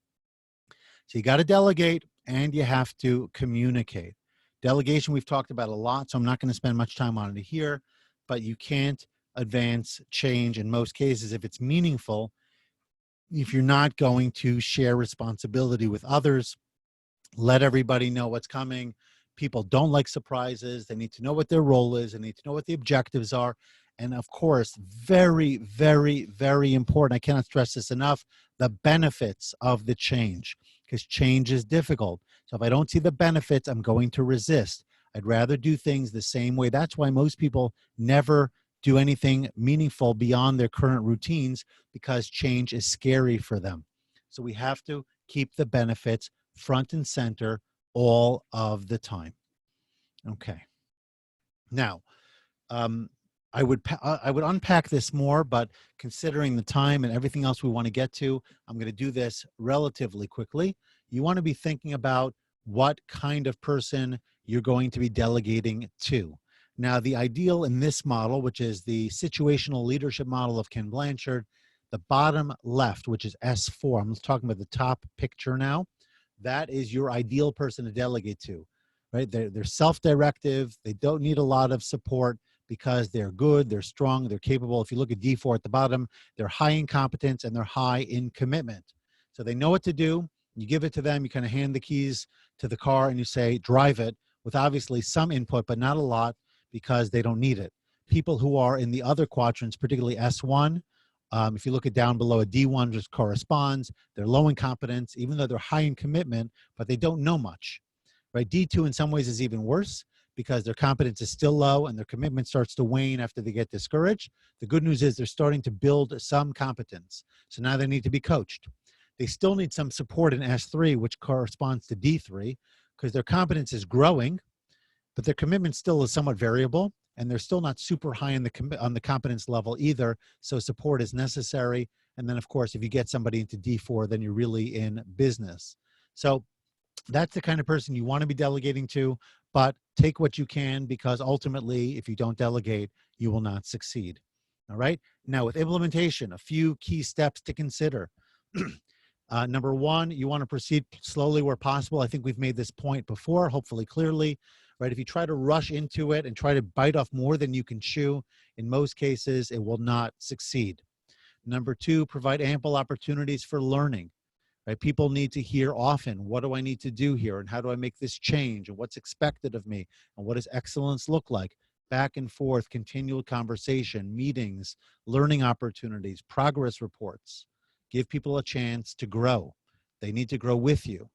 So you got to delegate and you have to communicate. Delegation we've talked about a lot, so I'm not going to spend much time on it here, but you can't advance change in most cases if it's meaningful if you're not going to share responsibility with others. Let everybody know what's coming. People don't like surprises. They need to know what their role is. They need to know what the objectives are. And of course, very, very, very important, I cannot stress this enough, the benefits of the change, because change is difficult. So if I don't see the benefits, I'm going to resist. I'd rather do things the same way. That's why most people never do anything meaningful beyond their current routines, because change is scary for them. So we have to keep the benefits front and center all of the time. Okay. Now, I would unpack this more, but considering the time and everything else we want to get to, I'm going to do this relatively quickly. You want to be thinking about what kind of person you're going to be delegating to. Now, the ideal in this model, which is the situational leadership model of Ken Blanchard, the bottom left, which is S4, I'm talking about the top picture now, that is your ideal person to delegate to, right? They're self-directive. They don't need a lot of support because they're good, they're strong, they're capable. If you look at D4 at the bottom, they're high in competence and they're high in commitment. So they know what to do. You give it to them, you kind of hand the keys to the car and you say, drive it, with obviously some input, but not a lot, because they don't need it. People who are in the other quadrants, particularly S1, if you look at down below, a D1 just corresponds. They're low in competence, even though they're high in commitment, but they don't know much, right? D2 in some ways is even worse because their competence is still low and their commitment starts to wane after they get discouraged. The good news is they're starting to build some competence. So now they need to be coached. They still need some support in S3, which corresponds to D3, because their competence is growing, but their commitment still is somewhat variable, and they're still not super high on the competence level either, so support is necessary. And then, of course, if you get somebody into D4, then you're really in business. So that's the kind of person you want to be delegating to, but take what you can, because ultimately, if you don't delegate, you will not succeed. All right? Now, with implementation, a few key steps to consider. Number one, you want to proceed slowly where possible. I think we've made this point before, hopefully clearly, right? If you try to rush into it and try to bite off more than you can chew, in most cases, it will not succeed. Number two, provide ample opportunities for learning, right? People need to hear often, what do I need to do here? And how do I make this change? And what's expected of me? And what does excellence look like? Back and forth, continual conversation, meetings, learning opportunities, progress reports. Give people a chance to grow. They need to grow with you.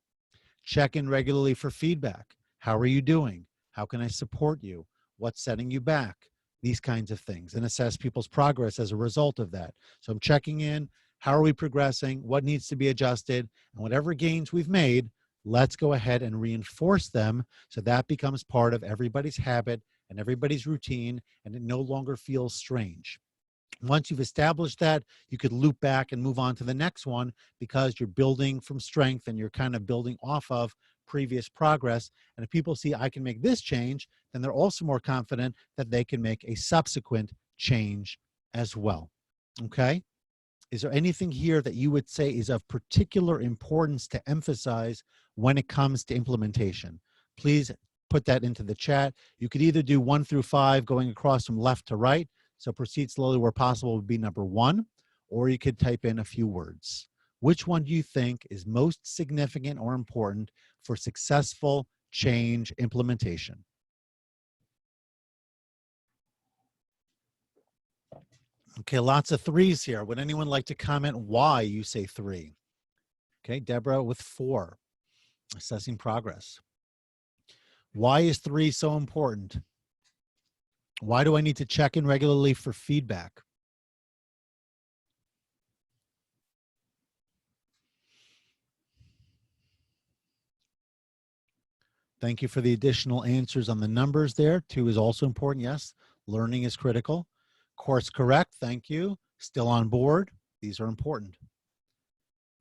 Check in regularly for feedback. How are you doing? How can I support you? What's setting you back? These kinds of things, and assess people's progress as a result of that. So I'm checking in. How are we progressing? What needs to be adjusted? And whatever gains we've made, let's go ahead and reinforce them so that becomes part of everybody's habit and everybody's routine, and it no longer feels strange. Once you've established that, you could loop back and move on to the next one because you're building from strength and you're kind of building off of previous progress. And if people see I can make this change, then they're also more confident that they can make a subsequent change as well. Okay? Is there anything here that you would say is of particular importance to emphasize when it comes to implementation? Please put that into the chat. You could either do 1 through 5 going across from left to right. So proceed slowly where possible would be number 1, or you could type in a few words. Which one do you think is most significant or important for successful change implementation? Okay, lots of 3s here. Would anyone like to comment why you say 3? Okay, Deborah with 4, assessing progress. Why is 3 so important? Why do I need to check in regularly for feedback? Thank you for the additional answers on the numbers there. 2 is also important. Yes, learning is critical. Course correct. Thank you. Still on board. These are important.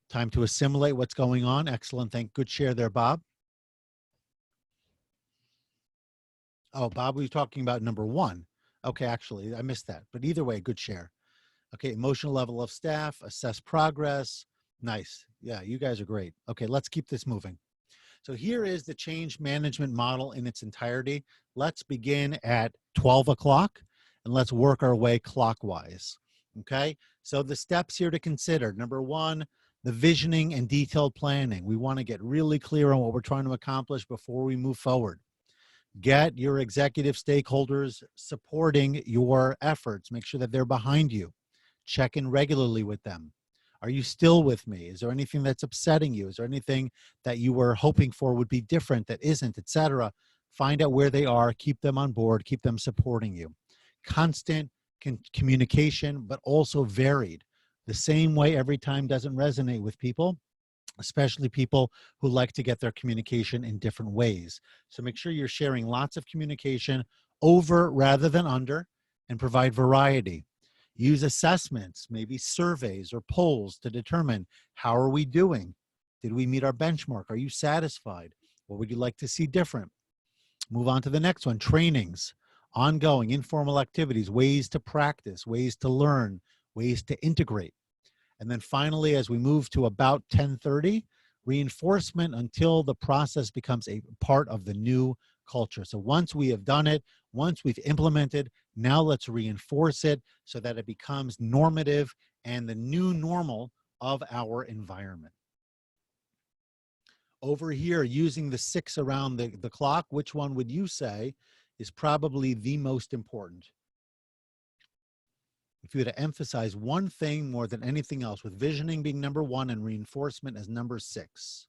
Time to assimilate what's going on. Excellent. Good share there, Bob. Oh, Bob, we were talking about number 1. Okay, actually, I missed that. But either way, good share. Okay, emotional level of staff, assess progress. Nice. Yeah, you guys are great. Okay, let's keep this moving. So here is the change management model in its entirety. Let's begin at 12 o'clock and let's work our way clockwise. Okay, so the steps here to consider. Number 1, the visioning and detailed planning. We want to get really clear on what we're trying to accomplish before we move forward. Get your executive stakeholders supporting your efforts. Make sure that they're behind you. Check in regularly with them. Are you still with me? Is there anything that's upsetting you? Is there anything that you were hoping for would be different that isn't, etc.? Find out where they are, keep them on board, keep them supporting you. Constant communication, but also varied. The same way every time doesn't resonate with people, especially people who like to get their communication in different ways. So make sure you're sharing lots of communication over rather than under, and provide variety. Use assessments, maybe surveys or polls to determine how are we doing? Did we meet our benchmark? Are you satisfied? What would you like to see different? Move on to the next one, trainings, ongoing informal activities, ways to practice, ways to learn, ways to integrate. And then finally, as we move to about 10:30, reinforcement until the process becomes a part of the new culture. So once we have done it, once we've implemented, now let's reinforce it so that it becomes normative and the new normal of our environment. Over here, using the 6 around the clock, which one would you say is probably the most important? If you were to emphasize one thing more than anything else, with visioning being number 1 and reinforcement as number 6.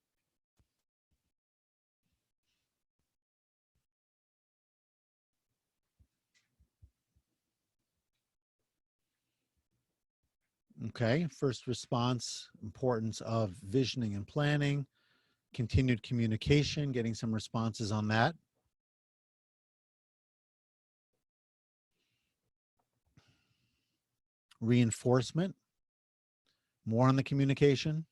Okay, first response, importance of visioning and planning, continued communication, getting some responses on that. Reinforcement, more on the communication.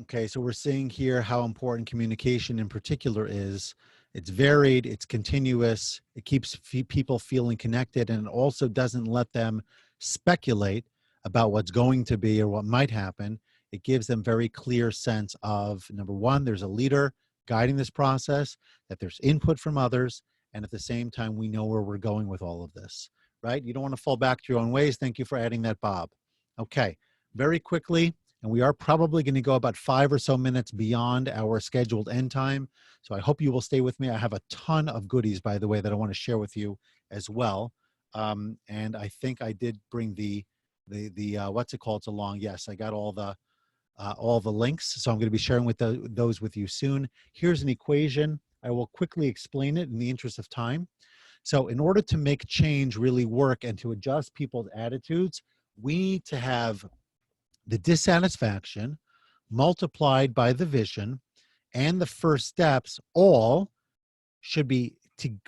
Okay, so we're seeing here how important communication in particular is. It's varied, it's continuous, it keeps people feeling connected, and it also doesn't let them speculate about what's going to be or what might happen. It gives them very clear sense of, number one, there's a leader guiding this process, that there's input from others, and at the same time, we know where we're going with all of this, right? You don't want to fall back to your own ways. Thank you for adding that, Bob. Okay, very quickly, and we are probably going to go about 5 or so minutes beyond our scheduled end time. So I hope you will stay with me. I have a ton of goodies, by the way, that I want to share with you as well. And I think I did bring the what's it called along. Yes, I got all the links. So I'm going to be sharing with those with you soon. Here's an equation. I will quickly explain it in the interest of time. So in order to make change really work and to adjust people's attitudes, we need to have the dissatisfaction multiplied by the vision and the first steps all should be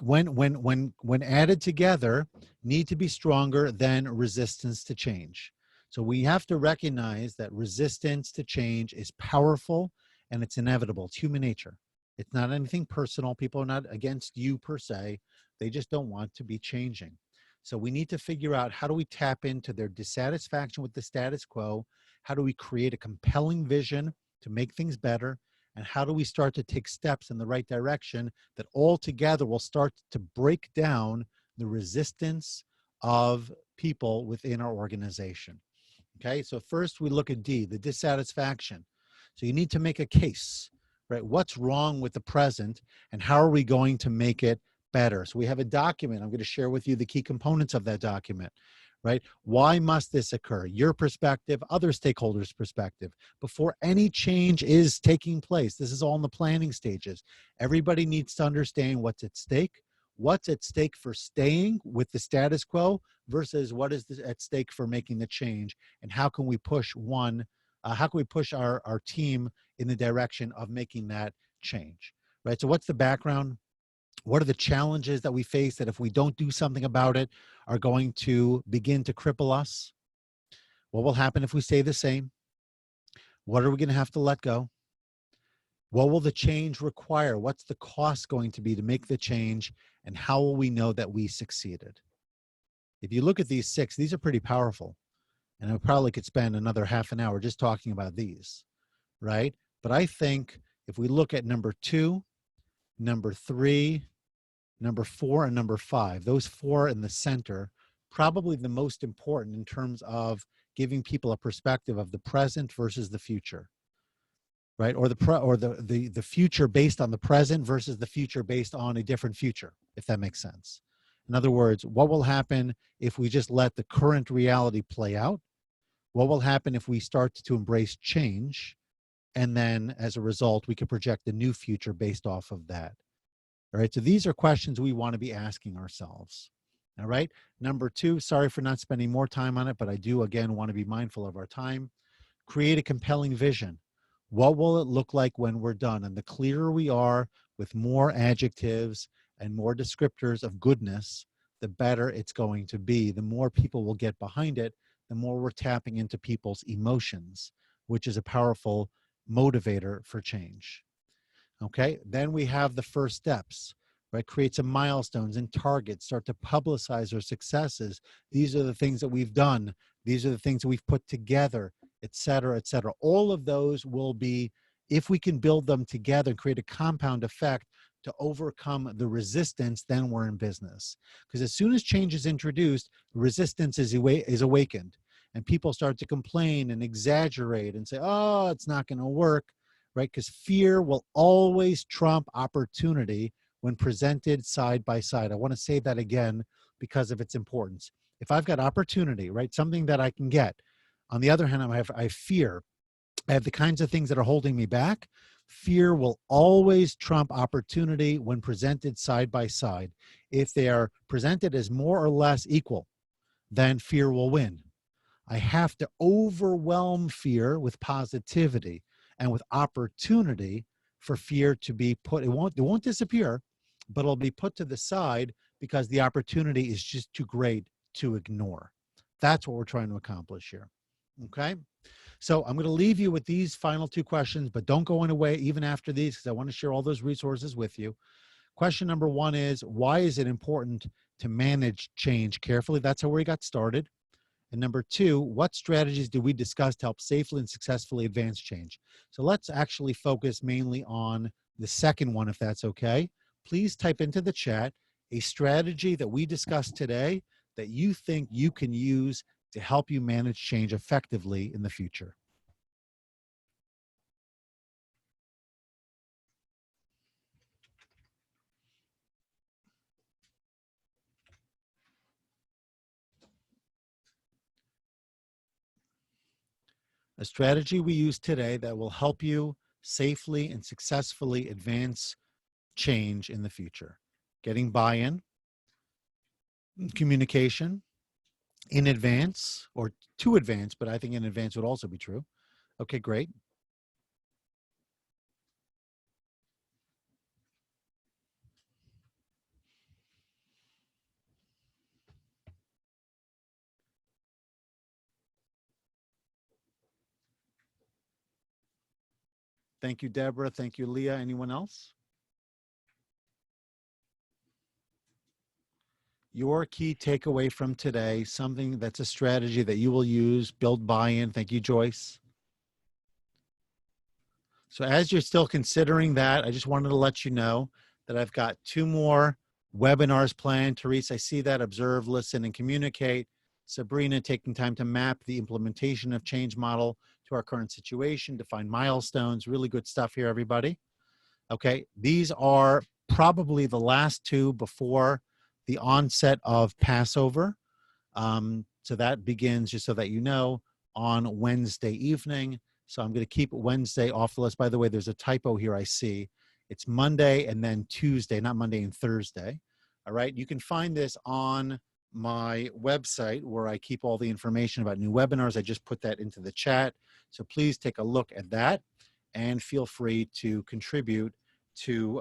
when added together need to be stronger than resistance to change. So we have to recognize that resistance to change is powerful and it's inevitable. It's human nature. It's not anything personal. People are not against you per se. They just don't want to be changing. So we need to figure out, how do we tap into their dissatisfaction with the status quo? How do we create a compelling vision to make things better? And how do we start to take steps in the right direction that all together will start to break down the resistance of people within our organization? Okay, so first we look at D, the dissatisfaction. So you need to make a case, right? What's wrong with the present and how are we going to make it better? So we have a document. I'm going to share with you the key components of that document, right? Why must this occur? Your perspective, other stakeholders' perspective. Before any change is taking place, this is all in the planning stages. Everybody needs to understand what's at stake for staying with the status quo versus what is at stake for making the change, and how can we push our team in the direction of making that change, right? So what's the background? What are the challenges that we face that if we don't do something about it are going to begin to cripple us? What will happen if we stay the same? What are we going to have to let go? What will the change require? What's the cost going to be to make the change? And how will we know that we succeeded? If you look at these 6, these are pretty powerful. And I probably could spend another half an hour just talking about these, right? But I think if we look at number 2, number 3, number 4, and number 5, those 4 in the center, probably the most important in terms of giving people a perspective of the present versus the future, right? Or the future based on the present versus the future based on a different future, if that makes sense. In other words, what will happen if we just let the current reality play out? What will happen if we start to embrace change? And then as a result, we can project a new future based off of that. All right, so these are questions we want to be asking ourselves. All right, number 2, sorry for not spending more time on it, but I do, again, want to be mindful of our time. Create a compelling vision. What will it look like when we're done? And the clearer we are with more adjectives and more descriptors of goodness, the better it's going to be. The more people will get behind it, the more we're tapping into people's emotions, which is a powerful motivator for change. Okay, then we have the first steps, right? Create some milestones and targets, start to publicize our successes. These are the things that we've done. These are the things that we've put together, et cetera, et cetera. All of those will be, if we can build them together and create a compound effect to overcome the resistance, then we're in business. Because as soon as change is introduced, resistance is awakened. And people start to complain and exaggerate and say, oh, it's not going to work. Right? Because fear will always trump opportunity when presented side by side. I want to say that again because of its importance. If I've got opportunity, right, something that I can get, on the other hand, I have fear. I have the kinds of things that are holding me back. Fear will always trump opportunity when presented side by side. If they are presented as more or less equal, then fear will win. I have to overwhelm fear with positivity and with opportunity for fear to be put. It won't disappear, but it'll be put to the side because the opportunity is just too great to ignore. That's what we're trying to accomplish here. Okay. So I'm going to leave you with these final 2 questions, but don't go away even after these because I want to share all those resources with you. Question number 1 is, why is it important to manage change carefully? That's how we got started. And number two, what strategies did we discuss to help safely and successfully advance change? So let's actually focus mainly on the second one, if that's okay. Please type into the chat a strategy that we discussed today that you think you can use to help you manage change effectively in the future. A strategy we use today that will help you safely and successfully advance change in the future. Getting buy-in, communication in advance or to advance, but I think in advance would also be true. Okay, great. Thank you, Deborah. Thank you, Leah. Anyone else? Your key takeaway from today, something that's a strategy that you will use, build buy-in. Thank you, Joyce. So as you're still considering that, I just wanted to let you know that I've got 2 more webinars planned. Therese, I see that. Observe, listen, and communicate. Sabrina, taking time to map the implementation of change model to our current situation, define milestones. Really good stuff here, everybody. Okay, these are probably the last 2 before the onset of Passover. So that begins, just so that you know, on Wednesday evening. So I'm going to keep Wednesday off the list. By the way, there's a typo here I see. It's Monday and then Tuesday, not Monday and Thursday. All right, you can find this on my website where I keep all the information about new webinars. I just put that into the chat. So please take a look at that and feel free to contribute to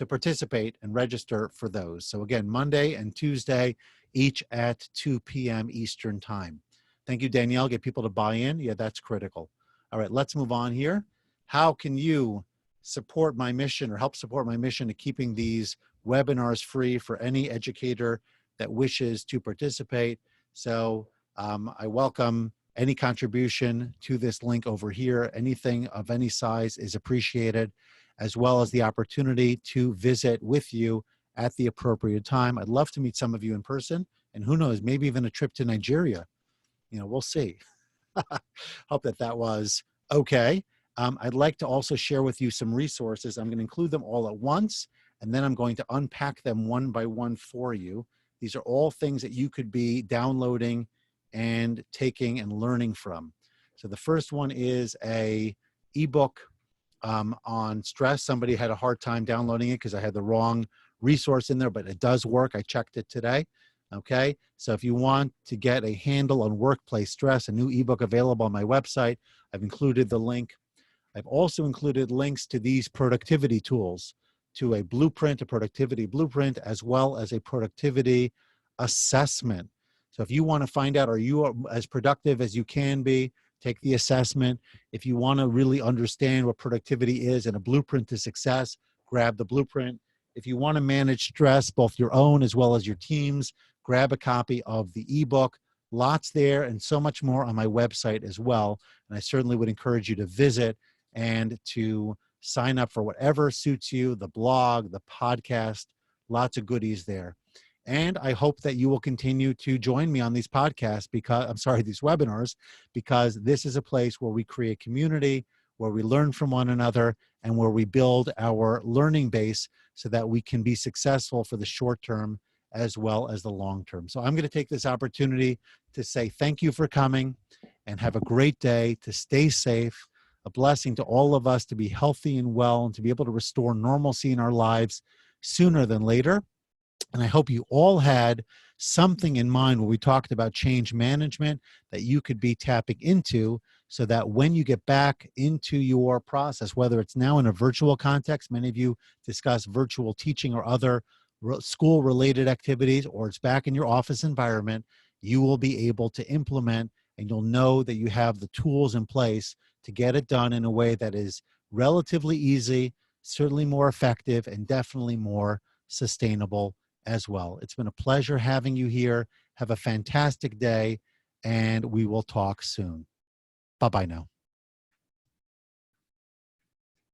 participate and register for those. So again, Monday and Tuesday, each at 2 p.m. Eastern time. Thank you, Danielle. Get people to buy in. Yeah, that's critical. All right, let's move on here. How can you support my mission or help support my mission to keeping these webinars free for any educator that wishes to participate? So I welcome any contribution to this link over here. Anything of any size is appreciated, as well as the opportunity to visit with you at the appropriate time. I'd love to meet some of you in person, and who knows, maybe even a trip to Nigeria. You know, we'll see. Hope that was okay. I'd like to also share with you some resources. I'm going to include them all at once, and then I'm going to unpack them one by one for you. These are all things that you could be downloading and taking and learning from. So the first one is a ebook on stress. Somebody had a hard time downloading it because I had the wrong resource in there, but it does work. I checked it today. Okay, so if you want to get a handle on workplace stress, a new ebook available on my website, I've included the link. I've also included links to these productivity tools, to a blueprint, a productivity blueprint, as well as a productivity assessment. So if you want to find out, are you as productive as you can be, take the assessment. If you want to really understand what productivity is and a blueprint to success, grab the blueprint. If you want to manage stress, both your own as well as your team's, grab a copy of the ebook. Lots there and so much more on my website as well. And I certainly would encourage you to visit and to sign up for whatever suits you, the blog, the podcast, lots of goodies there. And I hope that you will continue to join me on these podcasts these webinars, because this is a place where we create community, where we learn from one another, and where we build our learning base so that we can be successful for the short term as well as the long term. So I'm going to take this opportunity to say thank you for coming and have a great day, to stay safe, a blessing to all of us to be healthy and well and to be able to restore normalcy in our lives sooner than later. And I hope you all had something in mind when we talked about change management that you could be tapping into, so that when you get back into your process, whether it's now in a virtual context, many of you discuss virtual teaching or other school-related activities, or it's back in your office environment, you will be able to implement, and you'll know that you have the tools in place to get it done in a way that is relatively easy, certainly more effective, and definitely more sustainable as well. It's been a pleasure having you here. Have a fantastic day, and we will talk soon. Bye bye now.